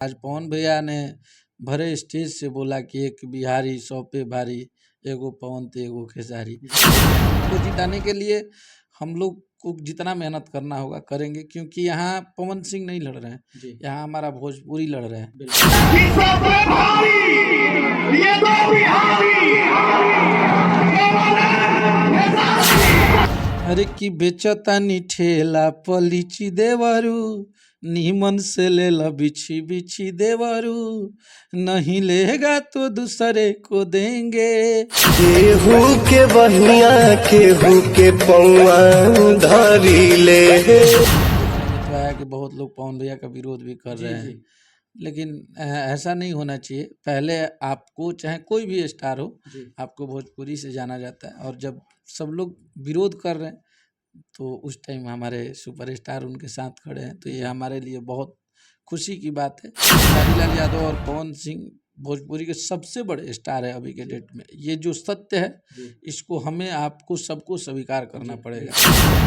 आज पवन भैया ने भरे स्टेज से बोला कि एक बिहारी 100 पे भारी, एगो पवन तो एगो खेसारी। को जिताने के लिए हम लोग को जितना मेहनत करना होगा करेंगे, क्योंकि यहाँ पवन सिंह नहीं लड़ रहे हैं, यहाँ हमारा भोजपुरी लड़ रहे हैं। अरे कि बेचतानी ठेला पलीची देवरू, नीमन से ले ला बिछी बिछी देवरू, नहीं लेगा तो दूसरे को देंगे। केहू के बहिया केहू के पौआ धरी ले। तो आया कि बहुत लोग पवन भैया का विरोध भी कर रहे हैं, लेकिन ऐसा नहीं होना चाहिए। पहले आपको चाहे कोई भी स्टार हो, आपको भोजपुरी से जाना जाता है, और जब सब लोग विरोध कर रहे हैं तो उस टाइम हमारे सुपरस्टार उनके साथ खड़े हैं, तो ये हमारे लिए बहुत खुशी की बात है। खेसारी यादव और पवन सिंह भोजपुरी के सबसे बड़े स्टार है अभी के डेट में। ये जो सत्य है इसको हमें आपको सबको स्वीकार करना पड़ेगा।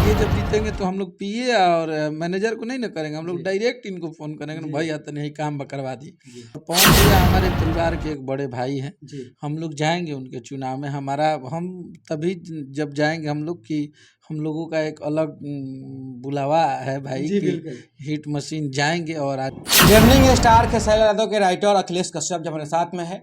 ये जब जीतेंगे तो हम लोग पीए और मैनेजर को नहीं ना करेंगे, हम लोग डायरेक्ट इनको फोन करेंगे, भाई आता नहीं काम करवा दी। पवन भैया हमारे परिवार के एक बड़े भाई हैं, हम लोग जाएंगे उनके चुनाव में। हम तभी जब जाएंगे हम लोग की हम लोगों का एक अलग बुलावा है भाई कि हिट मशीन जाएंगे। और आज ट्रेंडिंग स्टार खेसारी यादव के राइटर अखिलेश कश्यप जब हमारे साथ में है,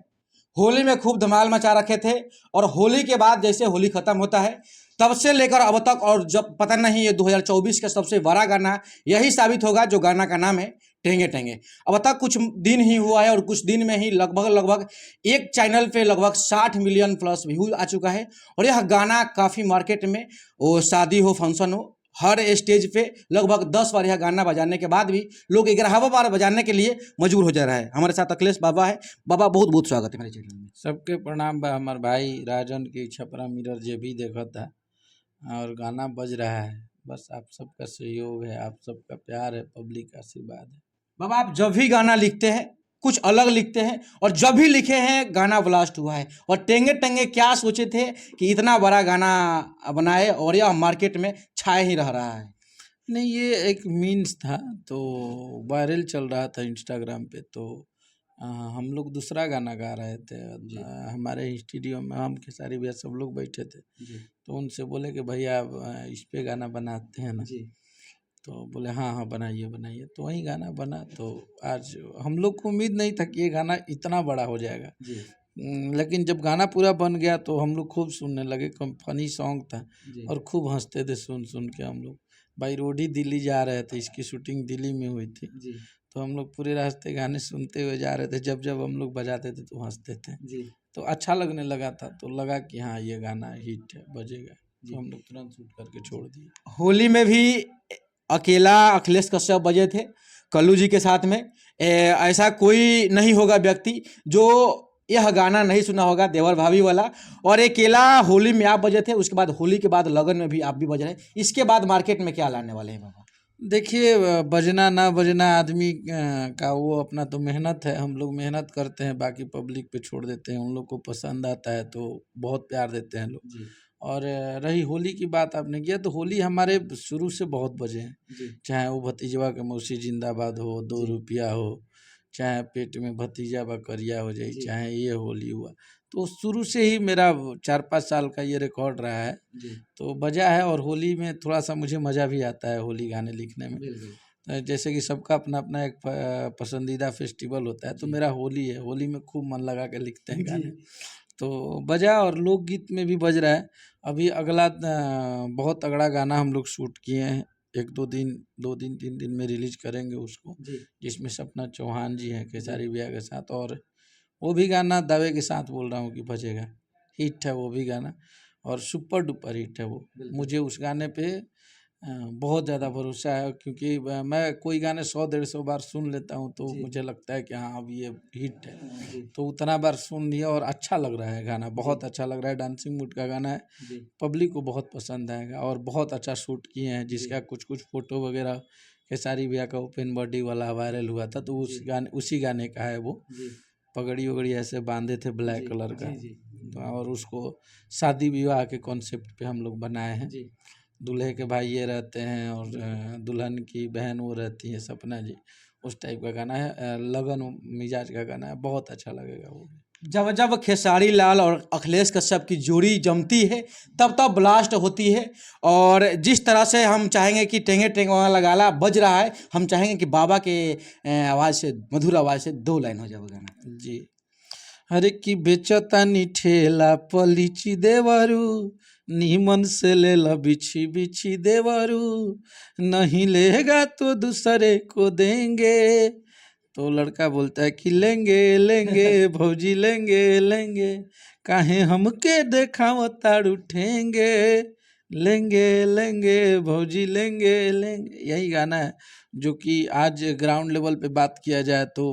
होली में खूब धमाल मचा रखे थे, और होली के बाद जैसे होली खत्म होता है तब से लेकर अब तक, और जब पता नहीं ये 2024 का सबसे बड़ा गाना यही साबित होगा जो गाना का नाम है टेंगे टेंगे। अब तक कुछ दिन ही हुआ है और कुछ दिन में ही लगभग एक चैनल पे लगभग 60 मिलियन प्लस व्यूज आ चुका है। और यह गाना काफ़ी मार्केट में, वो शादी हो फंक्शन हो, हर स्टेज पे लगभग 10 बार यह गाना बजाने के बाद भी लोग 11वां बार बजाने के लिए मजबूर हो जा रहा है। हमारे साथ अखिलेश बाबा है। बाबा बहुत बहुत स्वागत है मेरे चैनल में। सबके प्रणाम बा। हमारे भाई राजन की छपरा मिरर जे भी देखा था, और गाना बज रहा है, बस आप सबका सहयोग है, आप सबका प्यार है, पब्लिक का आशीर्वाद है। बाबा आप जब भी गाना लिखते हैं कुछ अलग लिखते हैं, और जब भी लिखे हैं गाना ब्लास्ट हुआ है। और टेंगे टेंगे क्या सोचे थे कि इतना बड़ा गाना बनाए और यह मार्केट में छाए ही रह रहा है? नहीं, ये एक मीन्स था, तो वायरल चल रहा था इंस्टाग्राम पे, तो हम लोग दूसरा गाना गा रहे थे। हमारे स्टूडियो में हम खेसारी भैया सब लोग बैठे थे, तो उनसे बोले कि भैया आप इस पे गाना बनाते हैं ना, तो बोले हाँ हाँ बनाइए बनाइए, तो वही गाना बना। तो आज हम लोग को उम्मीद नहीं था कि ये गाना इतना बड़ा हो जाएगा, लेकिन जब गाना पूरा बन गया तो हम लोग खूब सुनने लगे। फनी सॉन्ग था और खूब हंसते थे सुन सुन के। हम लोग बाई रोड ही दिल्ली जा रहे थे, इसकी शूटिंग दिल्ली में हुई थी, तो हम लोग पूरे रास्ते गाने सुनते हुए जा रहे थे। जब जब हम लोग बजाते थे तो हंसते थे, तो अच्छा लगने लगा था, तो लगा कि हाँ ये गाना हिट है, बजेगा, तो हम लोग तुरंत शूट करके छोड़ दिए। होली में भी अकेला अखिलेश कश्यप बजे थे कल्लू जी के साथ में। ऐसा कोई नहीं होगा व्यक्ति जो यह गाना नहीं सुना होगा, देवर भाभी वाला। और अकेला होली में आप बजे थे, उसके बाद होली के बाद लगन में भी आप भी बज रहे हैं। इसके बाद मार्केट में क्या लाने वाले हैं बाबा? देखिए, बजना ना बजना आदमी का वो अपना तो मेहनत है, हम लोग मेहनत करते हैं, बाकी पब्लिक पे छोड़ देते हैं। उन लोग को पसंद आता है तो बहुत प्यार देते हैं लोग। और रही होली की बात आपने किया, तो होली हमारे शुरू से बहुत बजे हैं, चाहे वो भतीजवा के मौसी जिंदाबाद हो, 2 रुपया हो, चाहे पेट में भतीजा बकरिया हो जाए, चाहे ये होली हुआ, तो शुरू से ही मेरा 4-5 साल का ये रिकॉर्ड रहा है, तो बजा है। और होली में थोड़ा सा मुझे मज़ा भी आता है होली गाने लिखने में। जैसे कि सबका अपना अपना एक पसंदीदा फेस्टिवल होता है, तो मेरा होली है, होली में खूब मन लगा के लिखते हैं गाने, तो बजा। और लोकगीत में भी बज रहा है। अभी अगला बहुत तगड़ा गाना हम लोग शूट किए हैं, 2 दिन 3 दिन में रिलीज करेंगे उसको, जिसमें सपना चौहान जी हैं खेसारी भैया के साथ। और वो भी गाना दावे के साथ बोल रहा हूँ कि बजेगा, हिट है वो भी गाना, और सुपर डुपर हिट है वो। मुझे उस गाने पे बहुत ज़्यादा भरोसा है, क्योंकि मैं कोई गाने 100-150 बार सुन लेता हूँ, तो मुझे लगता है कि हाँ अब ये हिट है, तो उतना बार सुन लिया और अच्छा लग रहा है गाना, बहुत अच्छा लग रहा है। डांसिंग मूड का गाना है, पब्लिक को बहुत पसंद आएगा, और बहुत अच्छा शूट किए हैं, जिसका कुछ फोटो वगैरह खेसारी भैया का ओपन बॉडी वाला वायरल हुआ था, तो उसी गाने का है वो। पगड़ी वगड़ी ऐसे बांधे थे ब्लैक कलर का, और उसको शादी विवाह के कॉन्सेप्ट पे हम लोग बनाए हैं। दूल्हे के भाई ये रहते हैं और दुल्हन की बहन वो रहती है सपना जी, उस टाइप का गाना है, लगन मिजाज का गाना है, बहुत अच्छा लगेगा वो। जब जब खेसारी लाल और अखिलेश कश्यप की जोड़ी जमती है तब तब ब्लास्ट होती है। और जिस तरह से हम चाहेंगे कि टेंगे टेंगे वाला लगाला बज रहा है, हम चाहेंगे कि बाबा के आवाज़ से, मधुर आवाज़ से 2 लाइन हो जाए वो गाना। जी। अरे कि बेचतानी ठेला पलीची देवरू, नीमन से ले ला बिछी बिछी देवरू, नहीं लेगा तो दूसरे को देंगे। तो लड़का बोलता है कि लेंगे लेंगे भौजी लेंगे लेंगे, काहे हमके देखाव तारू ठेंगे, लेंगे लेंगे भौजी लेंगे लेंगे। यही गाना है जो कि आज ग्राउंड लेवल पे बात किया जाए तो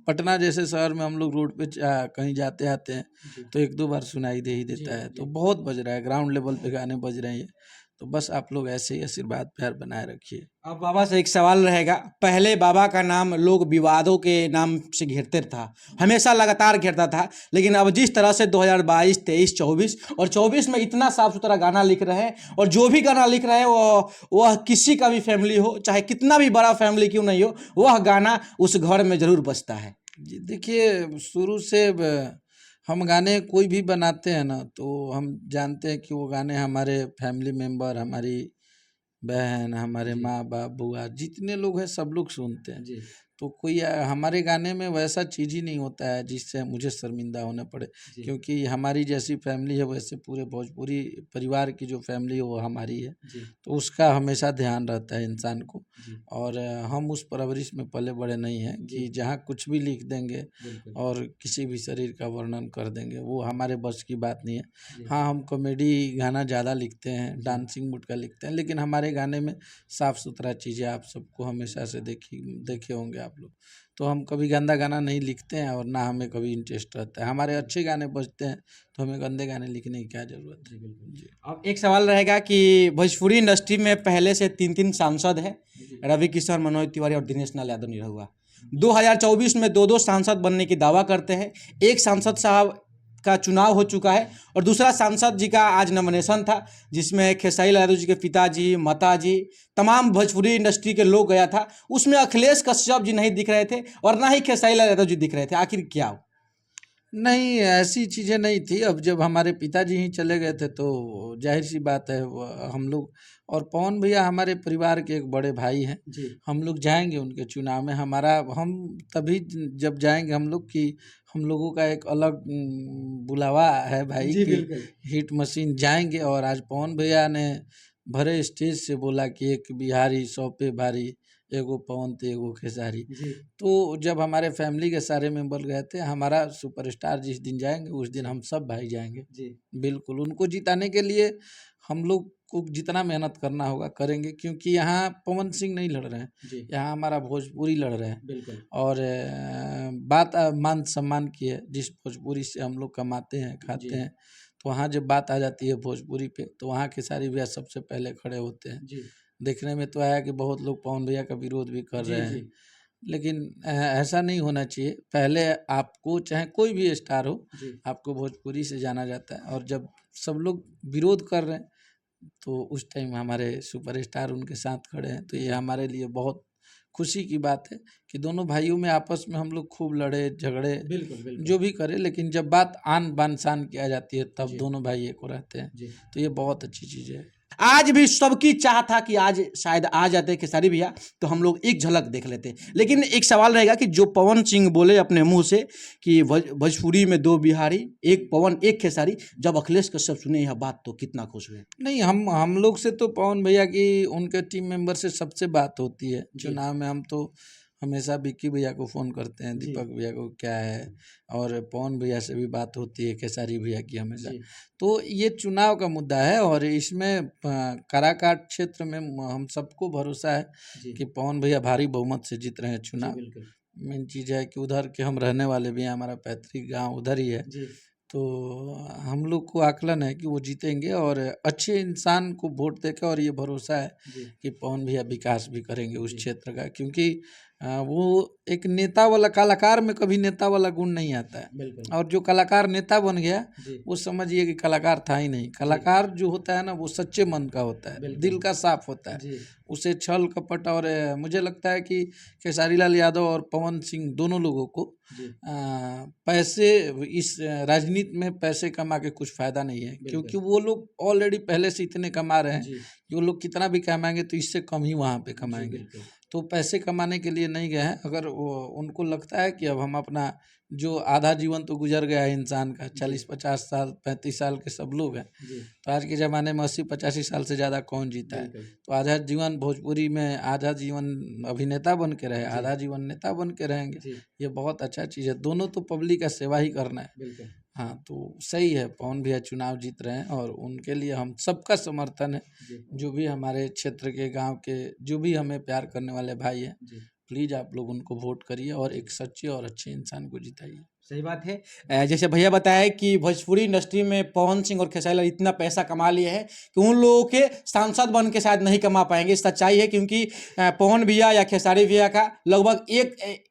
पटना जैसे शहर में हम लोग रोड पे कहीं जाते आते हैं तो 1-2 बार सुनाई दे ही देता है। तो बहुत बज रहा है, ग्राउंड लेवल पे गाने बज रहे हैं। तो बस आप लोग ऐसे ही आशीर्वाद प्यार बनाए रखिए। अब बाबा से एक सवाल रहेगा। पहले बाबा का नाम लोग विवादों के नाम से घेरते था, हमेशा लगातार घेरता था, लेकिन अब जिस तरह से 2022, 23, 24 और 24 में इतना साफ सुथरा गाना लिख रहे हैं, और जो भी गाना लिख रहे हैं वह किसी का भी फैमिली हो, चाहे कितना भी बड़ा फैमिली क्यों नहीं हो, वह गाना उस घर में ज़रूर बजता है। जी देखिए, शुरू से हम गाने कोई भी बनाते हैं ना तो हम जानते हैं कि वो गाने हमारे फैमिली मेम्बर, हमारी बहन, हमारे माँ बाप, बुआ, जितने लोग हैं सब लोग सुनते हैं। तो कोई हमारे गाने में वैसा चीज़ ही नहीं होता है जिससे मुझे शर्मिंदा होना पड़े, क्योंकि हमारी जैसी फैमिली है वैसे पूरे भोजपुरी परिवार की जो फैमिली है वो हमारी है। तो उसका हमेशा ध्यान रहता है इंसान को। और हम उस परवरिश में पले बड़े नहीं हैं कि जहाँ कुछ भी लिख देंगे और किसी भी शरीर का वर्णन कर देंगे, वो हमारे बस की बात नहीं है। हाँ, हम कॉमेडी गाना ज़्यादा लिखते हैं, डांसिंग मूड का लिखते हैं, लेकिन हमारे गाने में साफ़ सुथरा चीज़ें आप सबको हमेशा से देखे होंगे आप लोग। तो हम कभी गंदा गाना नहीं लिखते हैं और ना हमें कभी इंटरेस्ट रहता है। हमारे अच्छे गाने बजते हैं तो हमें गंदे गाने लिखने की क्या ज़रूरत है। जी। अब एक सवाल रहेगा कि भोजपुरी इंडस्ट्री में पहले से 3-3 सांसद हैं, रवि किशन, मनोज तिवारी और दिनेश लाल यादव निरहुआ। 2024 में 2-2 सांसद बनने की दावा करते हैं। एक सांसद साहब का चुनाव हो चुका है और दूसरा सांसद जी का आज नॉमिनेशन था, जिसमें खेसारी लाल यादव जी के पिताजी, माताजी, तमाम भोजपुरी इंडस्ट्री के लोग गया था। उसमें अखिलेश कश्यप जी नहीं दिख रहे थे और ना ही खेसारी लाल यादव जी दिख रहे थे। आखिर क्या हो? नहीं, ऐसी चीज़ें नहीं थी। अब जब हमारे पिताजी ही चले गए थे तो जाहिर सी बात है हम लोग, और पवन भैया हमारे परिवार के एक बड़े भाई हैं, हम लोग जाएंगे उनके चुनाव में। हम तभी जब जाएंगे हम लोग कि हम लोगों का एक अलग बुलावा है भाई कि हिट मशीन जाएंगे। और आज पवन भैया ने भरे स्टेज से बोला कि एक बिहारी 100 पे भारी, एगो पवन ते एगो खेसारी। तो जब हमारे फैमिली के सारे मेंबर गए थे, हमारा सुपरस्टार जिस दिन जाएंगे उस दिन हम सब भाई जाएंगे। बिल्कुल, उनको जिताने के लिए हम लोग को जितना मेहनत करना होगा करेंगे, क्योंकि यहाँ पवन सिंह नहीं लड़ रहे हैं, यहाँ हमारा भोजपुरी लड़ रहे हैं। और बात मान सम्मान की है, जिस भोजपुरी से हम लोग कमाते हैं खाते हैं, तो वहाँ जब बात आ जाती है भोजपुरी पे तो वहाँ खेसारी भैया सबसे पहले खड़े होते हैं। देखने में तो आया कि बहुत लोग पवन भैया का विरोध भी कर रहे हैं, लेकिन ऐसा नहीं होना चाहिए। पहले आपको चाहे कोई भी स्टार हो, आपको भोजपुरी से जाना जाता है, और जब सब लोग विरोध कर रहे हैं तो उस टाइम हमारे सुपरस्टार उनके साथ खड़े हैं। तो ये हमारे लिए बहुत खुशी की बात है कि दोनों भाइयों में आपस में हम लोग खूब लड़े झगड़े जो भी करें, लेकिन जब बात आन बान शान की आ जाती है तब दोनों भाई एक हो रहते हैं। तो ये बहुत अच्छी चीज़ है। आज भी सबकी चाह था कि आज शायद आ जाते खेसारी भैया तो हम लोग एक झलक देख लेते। लेकिन एक सवाल रहेगा कि जो पवन सिंह बोले अपने मुंह से कि भोजपुरी में 2 बिहारी, एक पवन एक खेसारी, जब अखिलेश कश्यप सुने यह बात तो कितना खुश हुए? नहीं, हम लोग से तो पवन भैया की उनके टीम मेंबर से सबसे बात होती है चुनाव में। हम तो हमेशा विक्की भैया को फ़ोन करते हैं, दीपक भैया को क्या है, और पवन भैया से भी बात होती है, खेसारी भैया की हमेशा। तो ये चुनाव का मुद्दा है और इसमें काराकाट क्षेत्र में हम सबको भरोसा है कि पवन भैया भारी बहुमत से जीत रहे हैं चुनाव। मेन चीज़ है कि उधर के हम रहने वाले भी हैं, हमारा पैतृक गाँव उधर ही है, तो हम लोग को आकलन है कि वो जीतेंगे और अच्छे इंसान को वोट देकर, और ये भरोसा है कि पवन भैया विकास भी करेंगे उस क्षेत्र का, क्योंकि वो एक नेता वाला, कलाकार में कभी नेता वाला गुण नहीं आता है। बिल्कुल और जो कलाकार नेता बन गया जी वो समझिए कि कलाकार था ही नहीं। कलाकार जो होता है ना वो सच्चे मन का होता है, बिल्कुल। दिल का साफ होता है। जी उसे छल कपट और मुझे लगता है कि खेसारी लाल यादव और पवन सिंह दोनों लोगों को जी पैसे, इस राजनीति में पैसे कमा के कुछ फायदा नहीं है, बिल्कुल। क्योंकि वो लोग ऑलरेडी पहले से इतने कमा रहे हैं जी कि वो लोग कितना भी कमाएंगे तो इससे कम ही वहाँ पे जी कमाएंगे। बिल्कुल तो पैसे कमाने के लिए नहीं गए हैं। अगर उनको लगता है कि अब हम अपना जो आधा जीवन तो गुजर गया है इंसान का, 40-50 साल 35 साल के सब लोग हैं, जी तो आज के ज़माने में 80-85 साल से ज़्यादा कौन जीता है। बिल्कुल तो आधा जीवन भोजपुरी में, आधा जीवन अभिनेता बन के रहे, जी आधा जीवन नेता बन के रहेंगे। जी ये बहुत अच्छा चीज़ है, दोनों तो पब्लिक का सेवा ही करना है। बिल्कुल हाँ, तो सही है, पवन भैया चुनाव जीत रहे हैं और उनके लिए हम सबका समर्थन है। जी जो भी हमारे क्षेत्र के, गांव के, जो भी हमें प्यार करने वाले भाई हैं, जी प्लीज़ आप लोग उनको वोट करिए और एक सच्चे और अच्छे इंसान को जिताइए। सही बात है। जैसे भैया बताया कि भोजपुरी इंडस्ट्री में पवन सिंह और खेसारी लाल इतना पैसा कमा लिए हैं कि उन लोगों के सांसद बन के शायद नहीं कमा पाएंगे। सच्चाई है, क्योंकि पवन भैया या खेसारी भैया का लगभग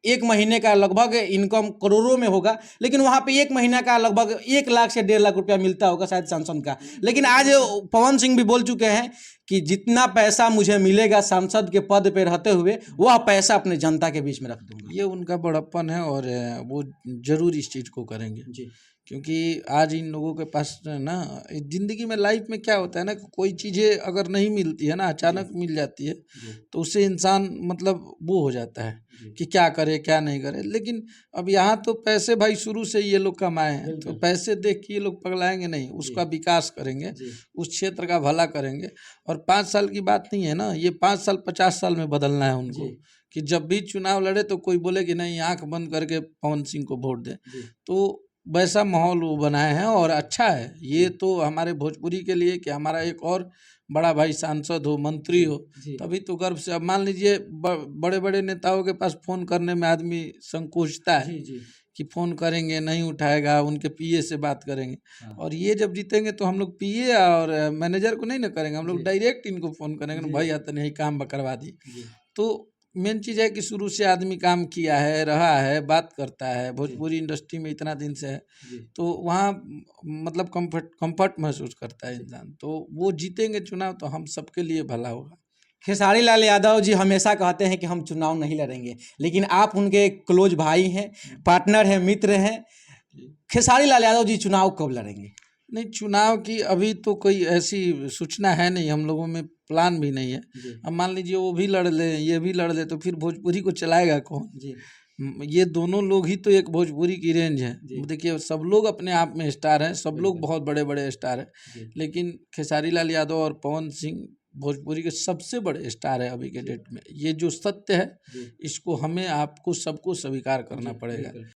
एक महीने का लगभग इनकम करोड़ों में होगा, लेकिन वहाँ पे एक महीना का लगभग 1 लाख से 1.5 लाख रुपया मिलता होगा शायद सांसद का। लेकिन आज पवन सिंह भी बोल चुके हैं कि जितना पैसा मुझे मिलेगा सांसद के पद पे रहते हुए, वह पैसा अपने जनता के बीच में रख दूंगा। ये उनका बड़प्पन है और वो जरूर इस चीज़ को करेंगे, जी क्योंकि आज इन लोगों के पास ना, ज़िंदगी में लाइफ में क्या होता है ना कि कोई चीज़ें अगर नहीं मिलती है ना, अचानक मिल जाती है, जी तो उससे इंसान मतलब वो हो जाता है जी कि क्या करे क्या नहीं करे। लेकिन अब यहाँ तो पैसे भाई शुरू से ये लोग कमाए हैं, तो बिल्कुल। पैसे देख के ये लोग पगलाएंगे नहीं, उसका विकास करेंगे, जी उस क्षेत्र का भला करेंगे। और 5 साल की बात नहीं है ना, ये 5 साल 50 साल में बदलना है उनको। जी कि जब भी चुनाव लड़े तो कोई बोले कि नहीं, आंख बंद करके पवन सिंह को वोट दे, जी तो वैसा माहौल वो बनाए हैं और अच्छा है। ये तो हमारे भोजपुरी के लिए कि हमारा एक और बड़ा भाई सांसद हो, मंत्री हो, जी तभी तो गर्व से। अब मान लीजिए बड़े बड़े नेताओं के पास फ़ोन करने में आदमी संकोचता है जी जी कि फ़ोन करेंगे नहीं उठाएगा, उनके पीए से बात करेंगे। हाँ और ये जब जीतेंगे तो हम लोग पीए और मैनेजर को नहीं ना करेंगे, हम लोग जी डायरेक्ट इनको फ़ोन करेंगे ना, जी भाई आता नहीं काम करवा दी। जी तो मेन चीज़ है कि शुरू से आदमी काम किया है, रहा है, बात करता है, जी भोजपुरी इंडस्ट्री में इतना दिन से है, जी तो वहाँ मतलब कंफर्ट महसूस करता है जी इंसान। तो वो जीतेंगे चुनाव तो हम सबके लिए भला होगा। खेसारी लाल यादव जी हमेशा कहते हैं कि हम चुनाव नहीं लड़ेंगे, लेकिन आप उनके क्लोज भाई हैं, पार्टनर हैं, मित्र हैं। खेसारी लाल यादव जी चुनाव कब लड़ेंगे? नहीं, चुनाव की अभी तो कोई ऐसी सूचना है नहीं, हम लोगों में प्लान भी नहीं है। जी अब मान लीजिए वो भी लड़ ले, ये भी लड़ ले, तो फिर भोजपुरी को चलाएगा कौन? जी ये दोनों लोग ही तो एक भोजपुरी की रेंज है। जी देखिए सब लोग अपने आप में स्टार हैं, सब लोग बिल्कुल बहुत बड़े बड़े स्टार हैं, जी लेकिन खेसारी लाल यादव और पवन सिंह भोजपुरी के सबसे बड़े स्टार है अभी के जी डेट में। ये जो सत्य है, जी इसको हमें, आपको, सबको स्वीकार जी करना पड़ेगा। बिल्कुल